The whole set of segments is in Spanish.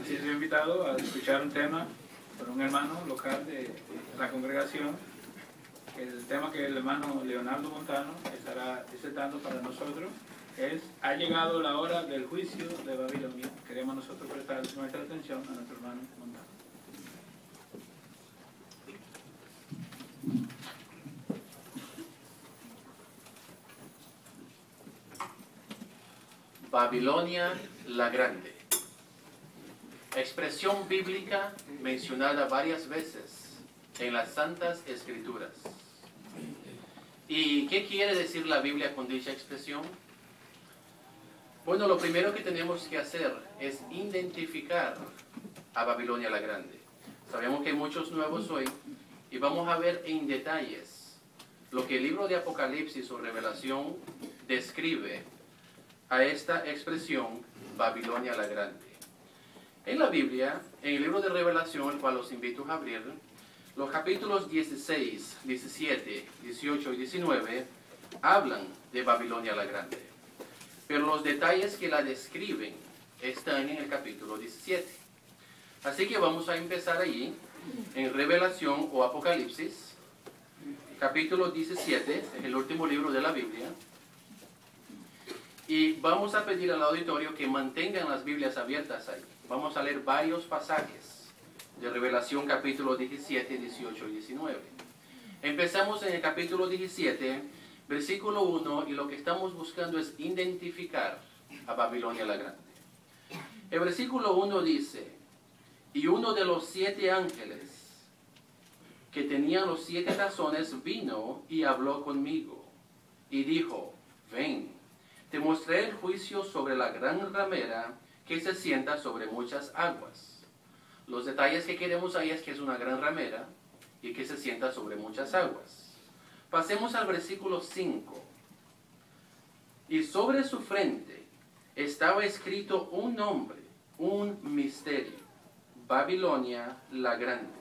han sido invitados a escuchar un tema por un hermano local de la congregación. El tema que el hermano Leonardo Montano estará disertando para nosotros es: ha llegado la hora del juicio de Babilonia. Queremos nosotros prestar nuestra atención a nuestro hermano Montano. Babilonia la Grande. Expresión bíblica mencionada varias veces en las Santas Escrituras. ¿Y qué quiere decir la Biblia con dicha expresión? Bueno, lo primero que tenemos que hacer es identificar a Babilonia la Grande. Sabemos que hay muchos nuevos hoy y vamos a ver en detalles lo que el libro de Apocalipsis o Revelación describe a esta expresión Babilonia la Grande. En la Biblia, en el libro de Revelación, el cual los invito a abrir, los capítulos 16, 17, 18 y 19 hablan de Babilonia la Grande. Pero los detalles que la describen están en el capítulo 17. Así que vamos a empezar allí, en Revelación o Apocalipsis, capítulo 17, es el último libro de la Biblia. Y vamos a pedir al auditorio que mantengan las Biblias abiertas ahí. Vamos a leer varios pasajes de Revelación capítulo 17, 18 y 19. Empezamos en el capítulo 17, versículo 1, y lo que estamos buscando es identificar a Babilonia la Grande. El versículo 1 dice: y uno de los 7 ángeles que tenían los 7 tazones vino y habló conmigo, y dijo: ven, te mostraré el juicio sobre la gran ramera que se sienta sobre muchas aguas. Los detalles que queremos ahí es que es una gran ramera y que se sienta sobre muchas aguas. Pasemos al versículo 5. Y sobre su frente estaba escrito un nombre, un misterio: Babilonia la Grande,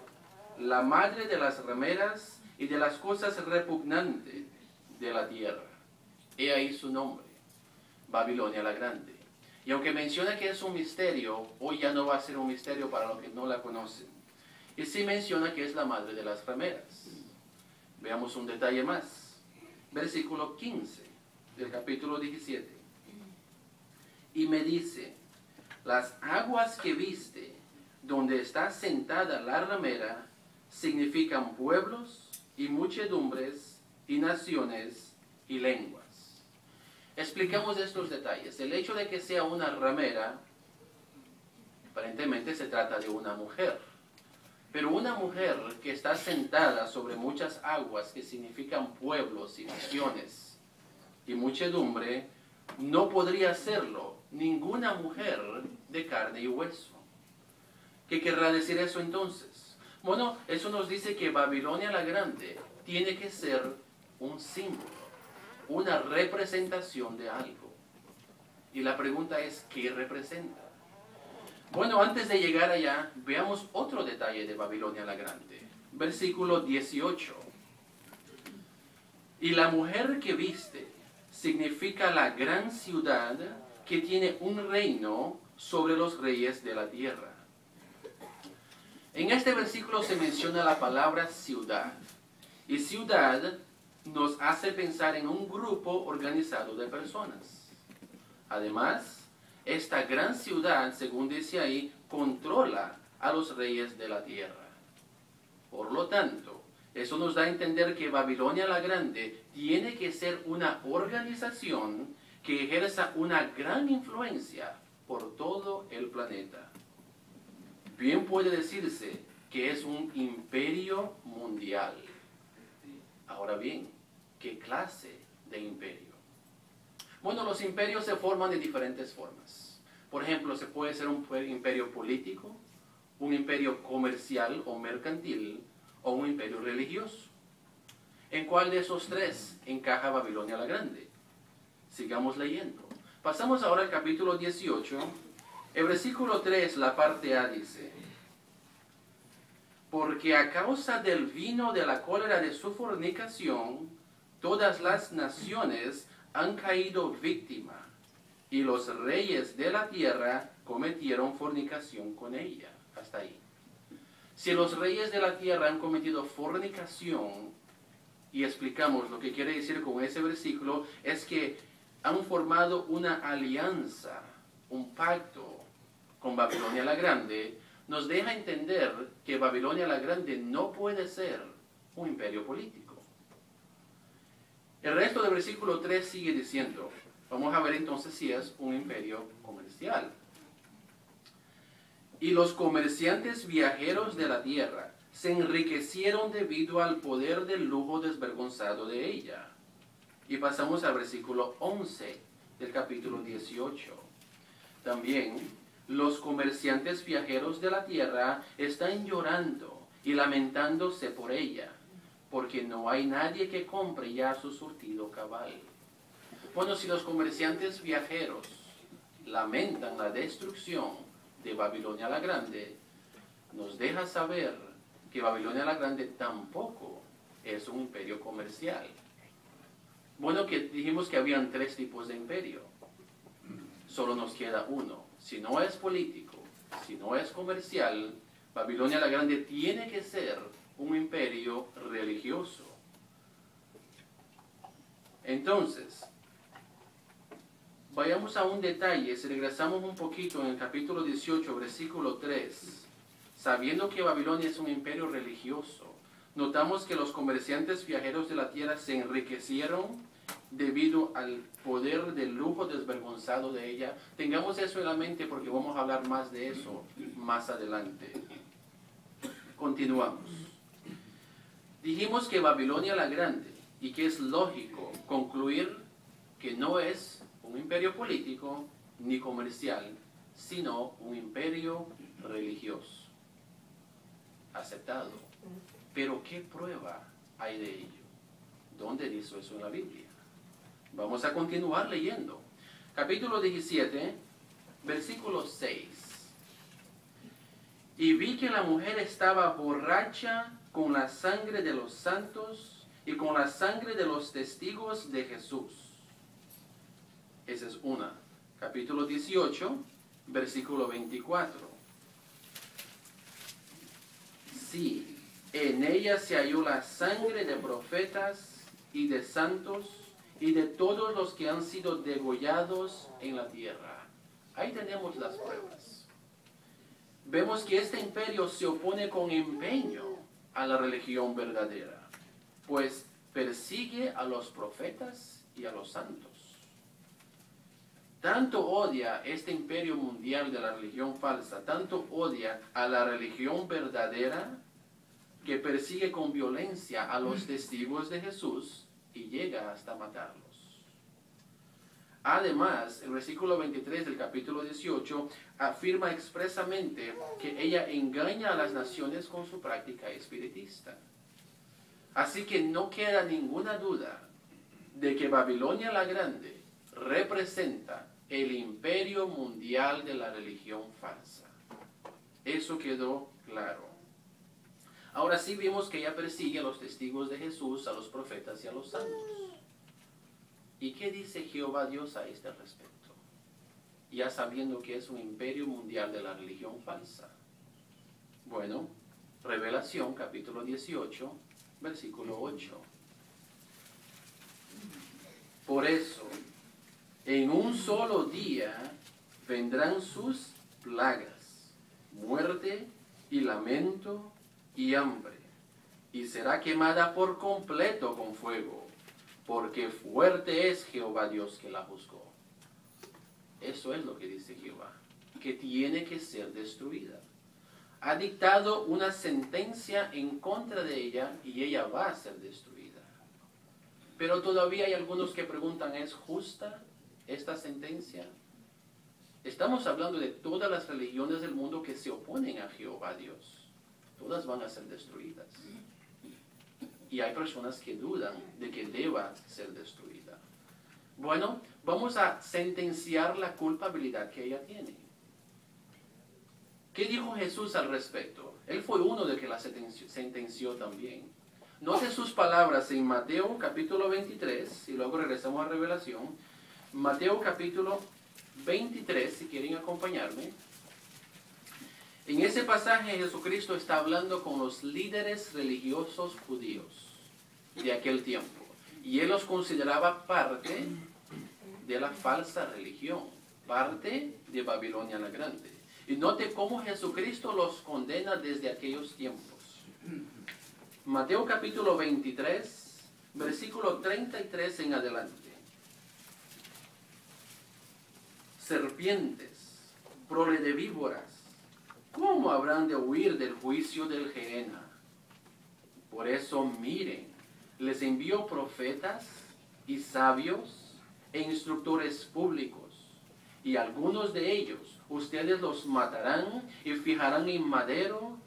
la madre de las rameras y de las cosas repugnantes de la tierra. He ahí su nombre, Babilonia la Grande. Y aunque menciona que es un misterio, hoy ya no va a ser un misterio para los que no la conocen. Y sí menciona que es la madre de las rameras. Veamos un detalle más. Versículo 15 del capítulo 17. Y me dice: las aguas que viste, donde está sentada la ramera, significan pueblos y muchedumbres y naciones y lenguas. Explicamos estos detalles. El hecho de que sea una ramera, aparentemente se trata de una mujer. Pero una mujer que está sentada sobre muchas aguas, que significan pueblos y naciones y muchedumbre, no podría serlo ninguna mujer de carne y hueso. ¿Qué querrá decir eso entonces? Bueno, eso nos dice que Babilonia la Grande tiene que ser un símbolo, una representación de algo. Y la pregunta es: ¿qué representa? Bueno, antes de llegar allá, veamos otro detalle de Babilonia la Grande. Versículo 18. Y la mujer que viste significa la gran ciudad que tiene un reino sobre los reyes de la tierra. En este versículo se menciona la palabra ciudad. Y ciudad nos hace pensar en un grupo organizado de personas. Además, esta gran ciudad, según dice ahí, controla a los reyes de la tierra. Por lo tanto, eso nos da a entender que Babilonia la Grande tiene que ser una organización que ejerza una gran influencia por todo el planeta. Bien puede decirse que es un imperio mundial. Ahora bien, ¿qué clase de imperio? Bueno, los imperios se forman de diferentes formas. Por ejemplo, se puede ser un imperio político, un imperio comercial o mercantil, o un imperio religioso. ¿En cuál de esos tres encaja Babilonia la Grande? Sigamos leyendo. Pasamos ahora al capítulo 18. El versículo 3, la parte A, dice: porque a causa del vino de la cólera de su fornicación, todas las naciones han caído víctima, y los reyes de la tierra cometieron fornicación con ella. Hasta ahí. Si los reyes de la tierra han cometido fornicación, y explicamos lo que quiere decir con ese versículo, es que han formado una alianza, un pacto con Babilonia la Grande, nos deja entender que Babilonia la Grande no puede ser un imperio político. El resto del versículo 3 sigue diciendo, vamos a ver entonces si es un imperio comercial. Y los comerciantes viajeros de la tierra se enriquecieron debido al poder del lujo desvergonzado de ella. Y pasamos al versículo 11 del capítulo 18. También los comerciantes viajeros de la tierra están llorando y lamentándose por ella, porque no hay nadie que compre ya su surtido cabal. Bueno, si los comerciantes viajeros lamentan la destrucción de Babilonia la Grande, nos deja saber que Babilonia la Grande tampoco es un imperio comercial. Bueno, que dijimos que habían 3 tipos de imperio. Solo nos queda uno. Si no es político, si no es comercial, Babilonia la Grande tiene que ser un imperio religioso. Entonces, vayamos a un detalle. Si regresamos un poquito en el capítulo 18, versículo 3, sabiendo que Babilonia es un imperio religioso, notamos que los comerciantes viajeros de la tierra se enriquecieron debido al poder del lujo desvergonzado de ella. Tengamos eso en la mente porque vamos a hablar más de eso más adelante. Continuamos. Dijimos que Babilonia la Grande, y que es lógico concluir que no es un imperio político ni comercial, sino un imperio religioso. Aceptado. Pero ¿qué prueba hay de ello? ¿Dónde dice eso en la Biblia? Vamos a continuar leyendo. Capítulo 17, versículo 6. Y vi que la mujer estaba borracha con la sangre de los santos y con la sangre de los testigos de Jesús. Esa es una. Capítulo 18, versículo 24. Sí, en ella se halló la sangre de profetas y de santos y de todos los que han sido degollados en la tierra. Ahí tenemos las pruebas. Vemos que este imperio se opone con empeño a la religión verdadera, pues persigue a los profetas y a los santos. Tanto odia este imperio mundial de la religión falsa, tanto odia a la religión verdadera, que persigue con violencia a los testigos de Jesús y llega hasta matarlos. Además, el versículo 23 del capítulo 18 afirma expresamente que ella engaña a las naciones con su práctica espiritista. Así que no queda ninguna duda de que Babilonia la Grande representa el imperio mundial de la religión falsa. Eso quedó claro. Ahora sí vimos que ella persigue a los testigos de Jesús, a los profetas y a los santos. ¿Y qué dice Jehová Dios a este respecto? Ya sabiendo que es un imperio mundial de la religión falsa. Bueno, Revelación capítulo 18, versículo 8. Por eso, en un solo día vendrán sus plagas, muerte y lamento y hambre, y será quemada por completo con fuego, porque fuerte es Jehová Dios que la juzgó. Eso es lo que dice Jehová, que tiene que ser destruida. Ha dictado una sentencia en contra de ella y ella va a ser destruida. Pero todavía hay algunos que preguntan, ¿es justa esta sentencia? Estamos hablando de todas las religiones del mundo que se oponen a Jehová Dios. Todas van a ser destruidas. Y hay personas que dudan de que deba ser destruida. Bueno, vamos a sentenciar la culpabilidad que ella tiene. ¿Qué dijo Jesús al respecto? Él fue uno de que la sentenció también. Note sus palabras en Mateo capítulo 23, y luego regresamos a Revelación. Mateo capítulo 23, si quieren acompañarme. En ese pasaje Jesucristo está hablando con los líderes religiosos judíos de aquel tiempo. Y Él los consideraba parte de la falsa religión, parte de Babilonia la Grande. Y note cómo Jesucristo los condena desde aquellos tiempos. Mateo capítulo 23, versículo 33 en adelante. Serpientes, prole de víboras, ¿cómo habrán de huir del juicio del Gehenna? Por eso miren, les envío profetas y sabios e instructores públicos, y algunos de ellos ustedes los matarán y fijarán en madero,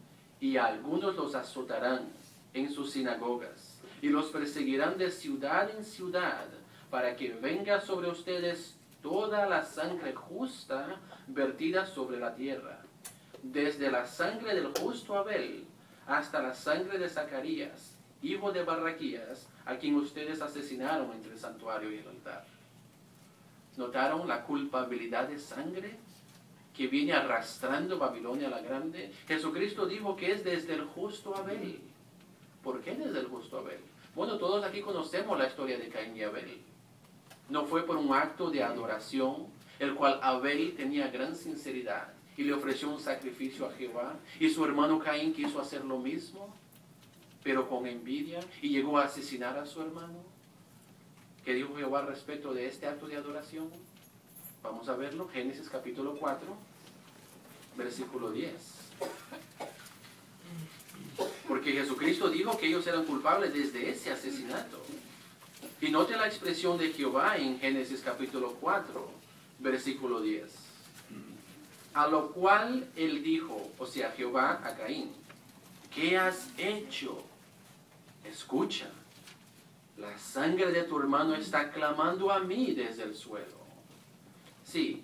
y a algunos los azotarán en sus sinagogas, y los perseguirán de ciudad en ciudad, para que venga sobre ustedes toda la sangre justa vertida sobre la tierra, desde la sangre del justo Abel hasta la sangre de Zacarías, hijo de Barraquías, a quien ustedes asesinaron entre el santuario y el altar. ¿Notaron la culpabilidad de sangre que viene arrastrando Babilonia la Grande? Jesucristo dijo que es desde el justo Abel. ¿Por qué desde el justo Abel? Bueno, todos aquí conocemos la historia de Caín y Abel. No fue por un acto de adoración, el cual Abel tenía gran sinceridad y le ofreció un sacrificio a Jehová, y su hermano Caín quiso hacer lo mismo, pero con envidia, y llegó a asesinar a su hermano. ¿Qué dijo Jehová respecto de este acto de adoración? Vamos a verlo, Génesis capítulo 4, versículo 10. Porque Jesucristo dijo que ellos eran culpables desde ese asesinato. Y note la expresión de Jehová en Génesis capítulo 4, versículo 10. A lo cual él dijo, o sea, Jehová a Caín, ¿qué has hecho? Escucha, la sangre de tu hermano está clamando a mí desde el suelo. Sí,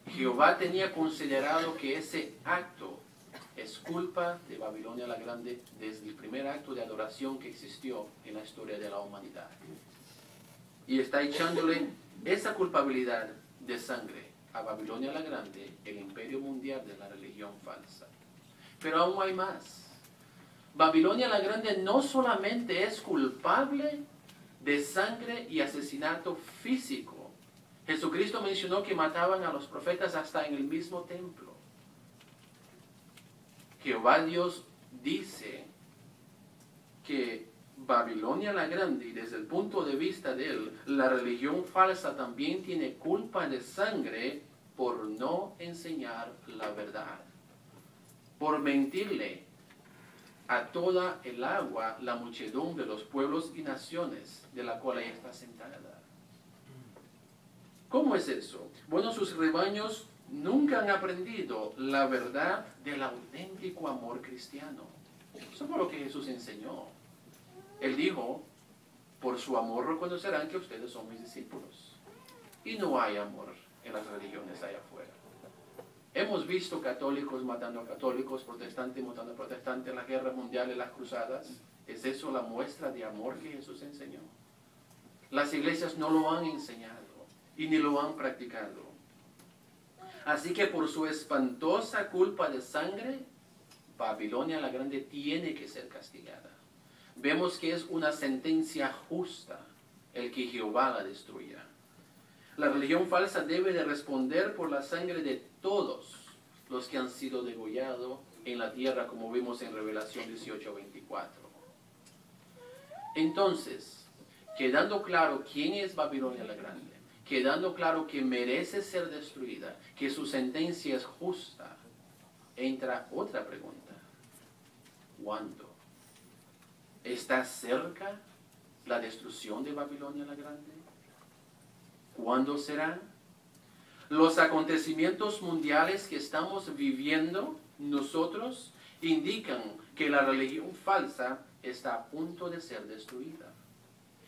Jehová tenía considerado que ese acto es culpa de Babilonia la Grande desde el primer acto de adoración que existió en la historia de la humanidad. Y está echándole esa culpabilidad de sangre a Babilonia la Grande, el imperio mundial de la religión falsa. Pero aún hay más. Babilonia la Grande no solamente es culpable de sangre y asesinato físico. Jesucristo mencionó que mataban a los profetas hasta en el mismo templo. Jehová Dios dice que Babilonia la Grande, y desde el punto de vista de él, la religión falsa también tiene culpa de sangre por no enseñar la verdad, por mentirle a toda el agua la muchedumbre de los pueblos y naciones de la cual ella está sentada. ¿Cómo es eso? Bueno, sus rebaños nunca han aprendido la verdad del auténtico amor cristiano. Eso fue lo que Jesús enseñó. Él dijo, por su amor reconocerán que ustedes son mis discípulos. Y no hay amor en las religiones allá afuera. Hemos visto católicos matando a católicos, protestantes matando a protestantes en la guerra mundial y las cruzadas. ¿Es eso la muestra de amor que Jesús enseñó? Las iglesias no lo han enseñado y ni lo han practicado. Así que por su espantosa culpa de sangre, Babilonia la Grande tiene que ser castigada. Vemos que es una sentencia justa el que Jehová la destruya. La religión falsa debe de responder por la sangre de todos los que han sido degollados en la tierra, como vimos en Revelación 18:24. Entonces, quedando claro quién es Babilonia la Grande, quedando claro que merece ser destruida, que su sentencia es justa, entra otra pregunta. ¿Cuándo? ¿Está cerca la destrucción de Babilonia la Grande? ¿Cuándo será? Los acontecimientos mundiales que estamos viviendo nosotros indican que la religión falsa está a punto de ser destruida.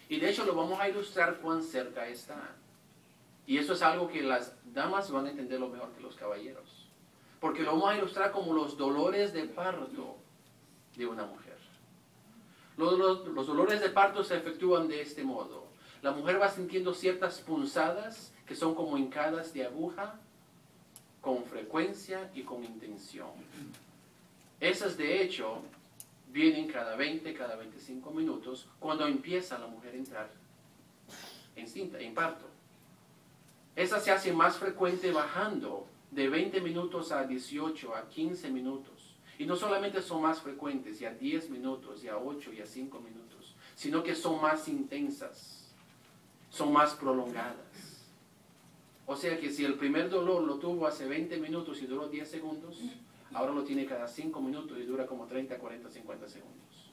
Y de hecho lo vamos a ilustrar cuán cerca está. Y eso es algo que las damas van a entenderlo mejor que los caballeros. Porque lo vamos a ilustrar como los dolores de parto de una mujer. Los dolores de parto se efectúan de este modo. la mujer va sintiendo ciertas punzadas que son como hincadas de aguja, con frecuencia y con intención. Esas de hecho vienen cada 20, cada 25 minutos cuando empieza la mujer a entrar en cinta, en parto. Esa se hace más frecuente bajando de 20 minutos a 18, a 15 minutos. Y no solamente son más frecuentes, y a 10 minutos, y a 8, y a 5 minutos, sino que son más intensas, son más prolongadas. O sea que si el primer dolor lo tuvo hace 20 minutos y duró 10 segundos, ahora lo tiene cada 5 minutos y dura como 30, 40, 50 segundos.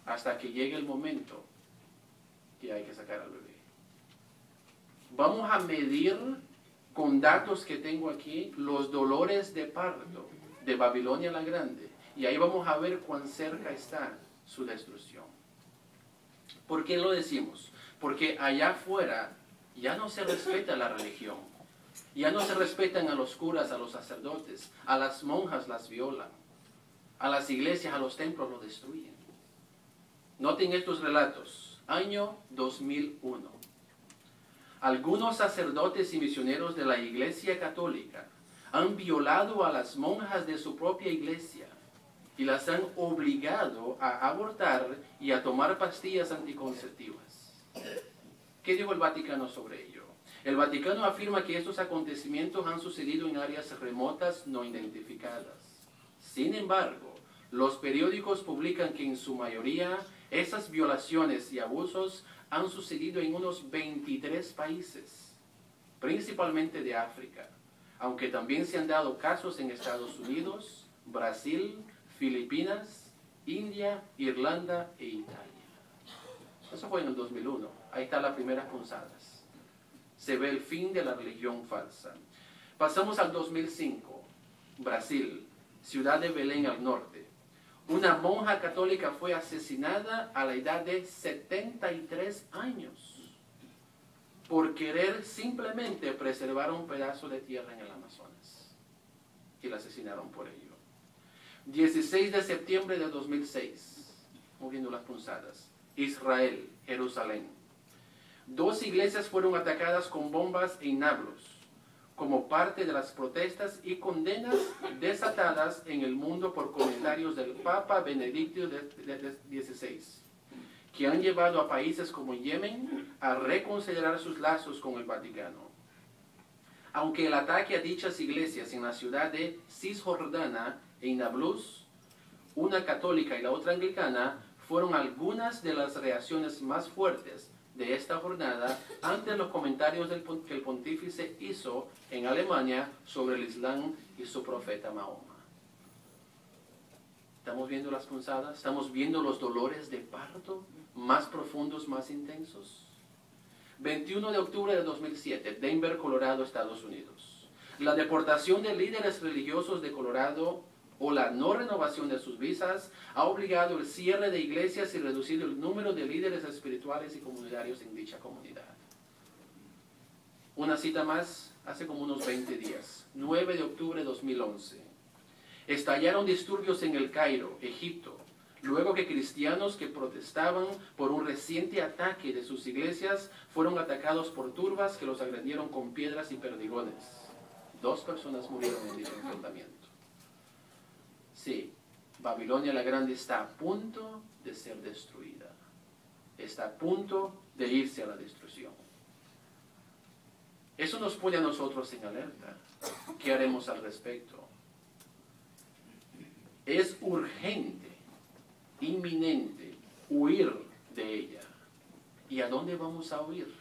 Hasta que llegue el momento que hay que sacar al bebé. Vamos a medir con datos que tengo aquí los dolores de parto de Babilonia la Grande. Y ahí vamos a ver cuán cerca está su destrucción. ¿Por qué lo decimos? Porque allá afuera ya no se respeta la religión. Ya no se respetan a los curas, a los sacerdotes, a las monjas las violan, a las iglesias, a los templos los destruyen. Noten estos relatos. Año 2001. Algunos sacerdotes y misioneros de la Iglesia Católica han violado a las monjas de su propia iglesia y las han obligado a abortar y a tomar pastillas anticonceptivas. ¿Qué dijo el Vaticano sobre ello? El Vaticano afirma que estos acontecimientos han sucedido en áreas remotas no identificadas. Sin embargo, los periódicos publican que en su mayoría esas violaciones y abusos han sucedido en unos 23 países, principalmente de África, aunque también se han dado casos en Estados Unidos, Brasil, Filipinas, India, Irlanda e Italia. Eso fue en el 2001. Ahí están las primeras punzadas. Se ve el fin de la religión falsa. Pasamos al 2005. Brasil, ciudad de Belén al norte. Una monja católica fue asesinada a la edad de 73 años por querer simplemente preservar un pedazo de tierra en el Amazonas. Y la asesinaron por ello. 16 de septiembre de 2006. Moviendo las punzadas. Israel, Jerusalén. 2 iglesias fueron atacadas con bombas en Nablus, como parte de las protestas y condenas desatadas en el mundo por comentarios del Papa Benedicto XVI, que han llevado a países como Yemen a reconsiderar sus lazos con el Vaticano. Aunque el ataque a dichas iglesias en la ciudad de Cisjordania, en Nablus, una católica y la otra anglicana, fueron algunas de las reacciones más fuertes de esta jornada ante los comentarios que el pontífice hizo en Alemania sobre el Islam y su profeta Mahoma. ¿Estamos viendo las punzadas? ¿Estamos viendo los dolores de parto más profundos, más intensos? 21 de octubre de 2007, Denver, Colorado, Estados Unidos. La deportación de líderes religiosos de Colorado o la no renovación de sus visas ha obligado el cierre de iglesias y reducido el número de líderes espirituales y comunitarios en dicha comunidad. Una cita más, hace como unos 20 días, 9 de octubre de 2011. Estallaron disturbios en El Cairo, Egipto, luego que cristianos que protestaban por un reciente ataque de sus iglesias fueron atacados por turbas que los agredieron con piedras y perdigones. 2 personas murieron en dicho enfrentamiento. Sí, Babilonia la Grande está a punto de ser destruida. Está a punto de irse a la destrucción. Eso nos pone a nosotros en alerta. ¿Qué haremos al respecto? Es urgente, inminente, huir de ella. ¿Y a dónde vamos a huir?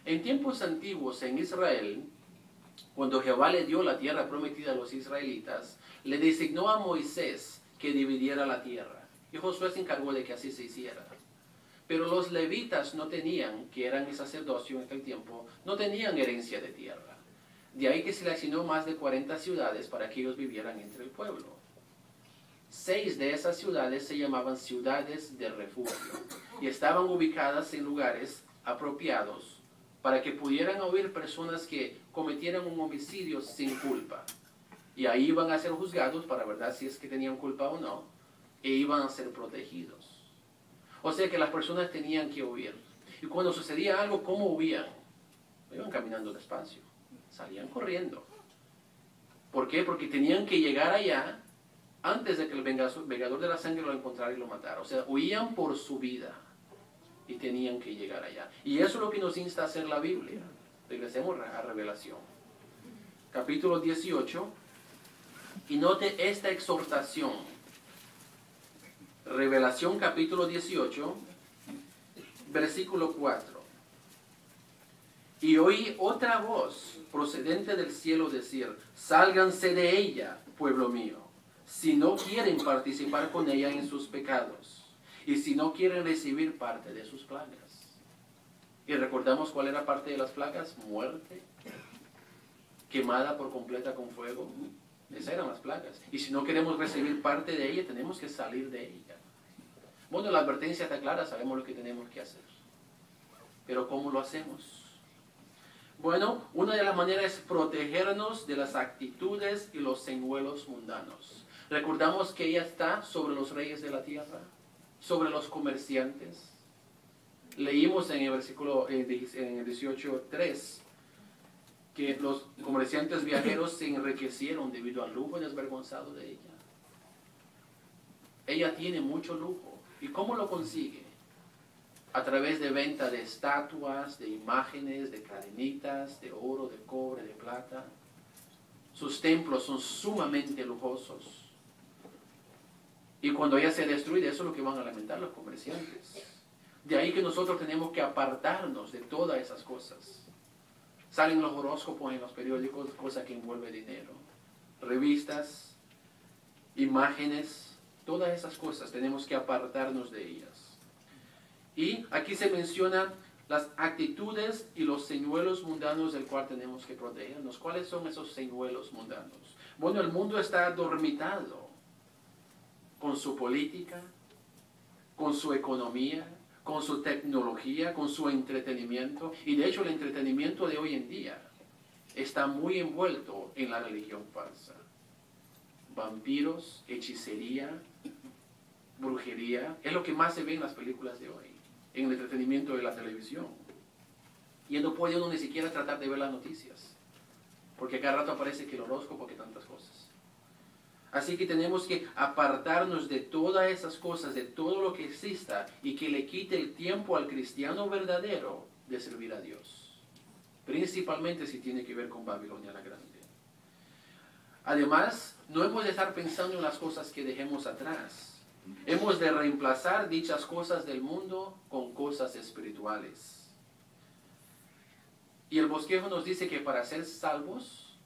En tiempos antiguos en Israel, cuando Jehová le dio la tierra prometida a los israelitas, le designó a Moisés que dividiera la tierra. Y Josué se encargó de que así se hiciera. Pero los levitas no tenían, que eran el sacerdocio en aquel tiempo, no tenían herencia de tierra. De ahí que se le asignó más de 40 ciudades para que ellos vivieran entre el pueblo. 6 de esas ciudades se llamaban ciudades de refugio y estaban ubicadas en lugares apropiados para que pudieran huir personas que cometieran un homicidio sin culpa. Y ahí iban a ser juzgados para ver si es que tenían culpa o no, e iban a ser protegidos. O sea que las personas tenían que huir. Y cuando sucedía algo, ¿cómo huían? No iban caminando despacio, salían corriendo. ¿Por qué? Porque tenían que llegar allá antes de que el vengador de la sangre lo encontrara y lo matara. O sea, huían por su vida y tenían que llegar allá. Y eso es lo que nos insta a hacer la Biblia. Regresemos a Revelación. Capítulo 18. Y note esta exhortación. Revelación capítulo 18, versículo 4. Y oí otra voz procedente del cielo decir: sálganse de ella, pueblo mío, si no quieren participar con ella en sus pecados, y si no quieren recibir parte de sus plagas. Y recordamos cuál era parte de las plagas: muerte, quemada por completa con fuego. Esas eran las plagas. Y si no queremos recibir parte de ella, tenemos que salir de ella. Bueno, la advertencia está clara, sabemos lo que tenemos que hacer. Pero ¿cómo lo hacemos? Bueno, una de las maneras es protegernos de las actitudes y los señuelos mundanos. Recordamos que ella está sobre los reyes de la tierra, sobre los comerciantes. Leímos en el versículo en el 18:3 que los comerciantes viajeros se enriquecieron debido al lujo desvergonzado de ella. Ella tiene mucho lujo. ¿Y cómo lo consigue? A través de venta de estatuas, de imágenes, de cadenitas, de oro, de cobre, de plata. Sus templos son sumamente lujosos. Y cuando ella se destruye, eso es lo que van a lamentar los comerciantes. De ahí que nosotros tenemos que apartarnos de todas esas cosas. Salen los horóscopos en los periódicos, cosa que envuelve dinero. Revistas, imágenes, todas esas cosas tenemos que apartarnos de ellas. Y aquí se mencionan las actitudes y los señuelos mundanos del cual tenemos que protegernos. ¿Cuáles son esos señuelos mundanos? Bueno, el mundo está dormitado con su política, con su economía, con su tecnología, con su entretenimiento. Y de hecho el entretenimiento de hoy en día está muy envuelto en la religión falsa. Vampiros, hechicería, brujería, es lo que más se ve en las películas de hoy, en el entretenimiento de la televisión. Y no puede uno ni siquiera tratar de ver las noticias, porque cada rato aparece que el horóscopo, que tantas cosas. Así que tenemos que apartarnos de todas esas cosas, de todo lo que exista y que le quite el tiempo al cristiano verdadero de servir a Dios. Principalmente si tiene que ver con Babilonia la Grande. Además, no hemos de estar pensando en las cosas que dejemos atrás. Hemos de reemplazar dichas cosas del mundo con cosas espirituales. Y el bosquejo nos dice que para ser salvos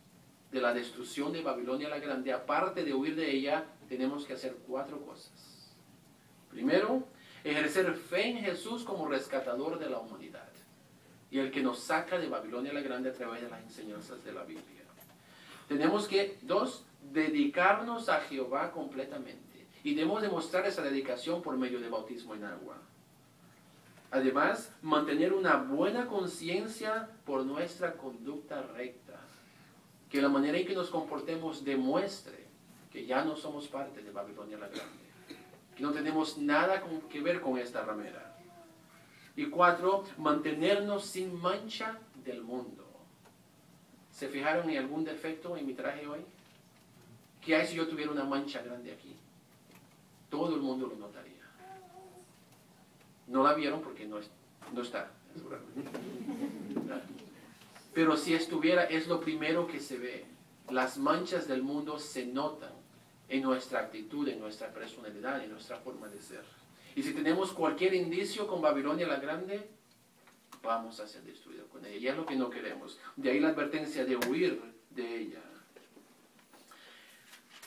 de la destrucción de Babilonia la Grande, aparte de huir de ella, tenemos que hacer 4 cosas. Primero, ejercer fe en Jesús como rescatador de la humanidad y el que nos saca de Babilonia la Grande a través de las enseñanzas de la Biblia. Tenemos que, 2, dedicarnos a Jehová completamente, y debemos demostrar esa dedicación por medio de bautismo en agua. Además, mantener una buena conciencia por nuestra conducta recta. Que la manera en que nos comportemos demuestre que ya no somos parte de Babilonia la Grande. Que no tenemos nada que ver con esta ramera. Y 4, mantenernos sin mancha del mundo. ¿Se fijaron en algún defecto en mi traje hoy? ¿Qué hay si yo tuviera una mancha grande aquí? Todo el mundo lo notaría. No la vieron porque no está. Pero si estuviera, es lo primero que se ve. Las manchas del mundo se notan en nuestra actitud, en nuestra personalidad, en nuestra forma de ser. Y si tenemos cualquier indicio con Babilonia la Grande, vamos a ser destruidos con ella. Y es lo que no queremos. De ahí la advertencia de huir de ella.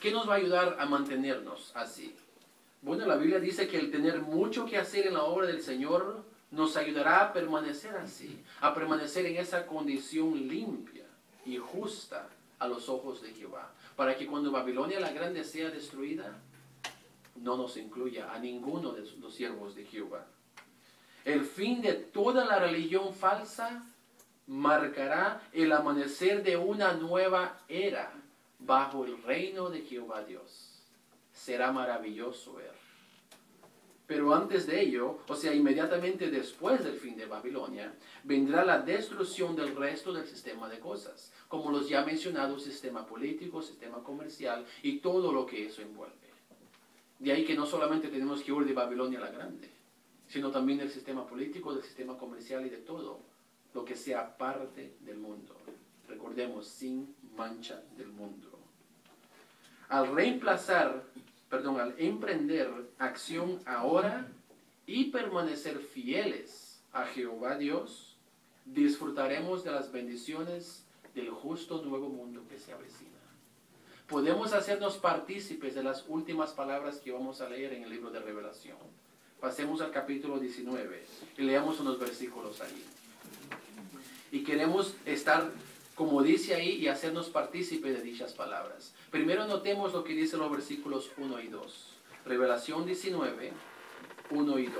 ¿Qué nos va a ayudar a mantenernos así? Bueno, la Biblia dice que el tener mucho que hacer en la obra del Señor nos ayudará a permanecer así, a permanecer en esa condición limpia y justa a los ojos de Jehová, para que cuando Babilonia la Grande sea destruida, no nos incluya a ninguno de los siervos de Jehová. El fin de toda la religión falsa marcará el amanecer de una nueva era bajo el reino de Jehová Dios. Será maravilloso ver. Pero antes de ello, o sea, inmediatamente después del fin de Babilonia, vendrá la destrucción del resto del sistema de cosas, como los ya mencionados sistema político, sistema comercial y todo lo que eso envuelve. De ahí que no solamente tenemos que huir de Babilonia la Grande, sino también del sistema político, del sistema comercial y de todo lo que sea parte del mundo. Recordemos, sin mancha del mundo. Al emprender acción ahora y permanecer fieles a Jehová Dios, disfrutaremos de las bendiciones del justo nuevo mundo que se avecina. Podemos hacernos partícipes de las últimas palabras que vamos a leer en el libro de Revelación. Pasemos al capítulo 19 y leamos unos versículos ahí. Y queremos estar, como dice ahí, y hacernos partícipes de dichas palabras. Primero notemos lo que dicen los versículos 1 y 2. Revelación 19, 1 y 2.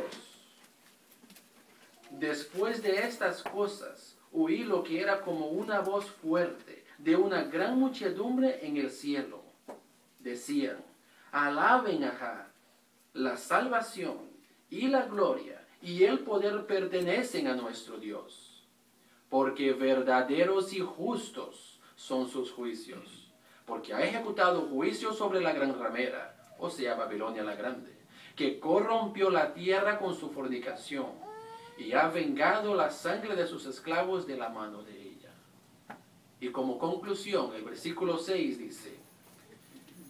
Después de estas cosas, oí lo que era como una voz fuerte de una gran muchedumbre en el cielo. Decían, alaben a Jah, la salvación y la gloria y el poder pertenecen a nuestro Dios, porque verdaderos y justos son sus juicios, porque ha ejecutado juicio sobre la gran ramera, o sea, Babilonia la Grande, que corrompió la tierra con su fornicación, y ha vengado la sangre de sus esclavos de la mano de ella. Y como conclusión, el versículo 6 dice,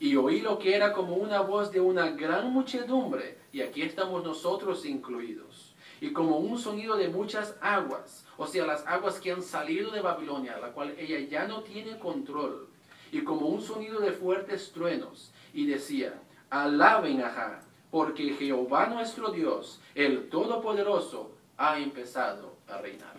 y oí lo que era como una voz de una gran muchedumbre, y aquí estamos nosotros incluidos, y como un sonido de muchas aguas, o sea, las aguas que han salido de Babilonia, la cual ella ya no tiene control, y como un sonido de fuertes truenos, y decía, alaben a Jah, porque Jehová nuestro Dios, el Todopoderoso, ha empezado a reinar.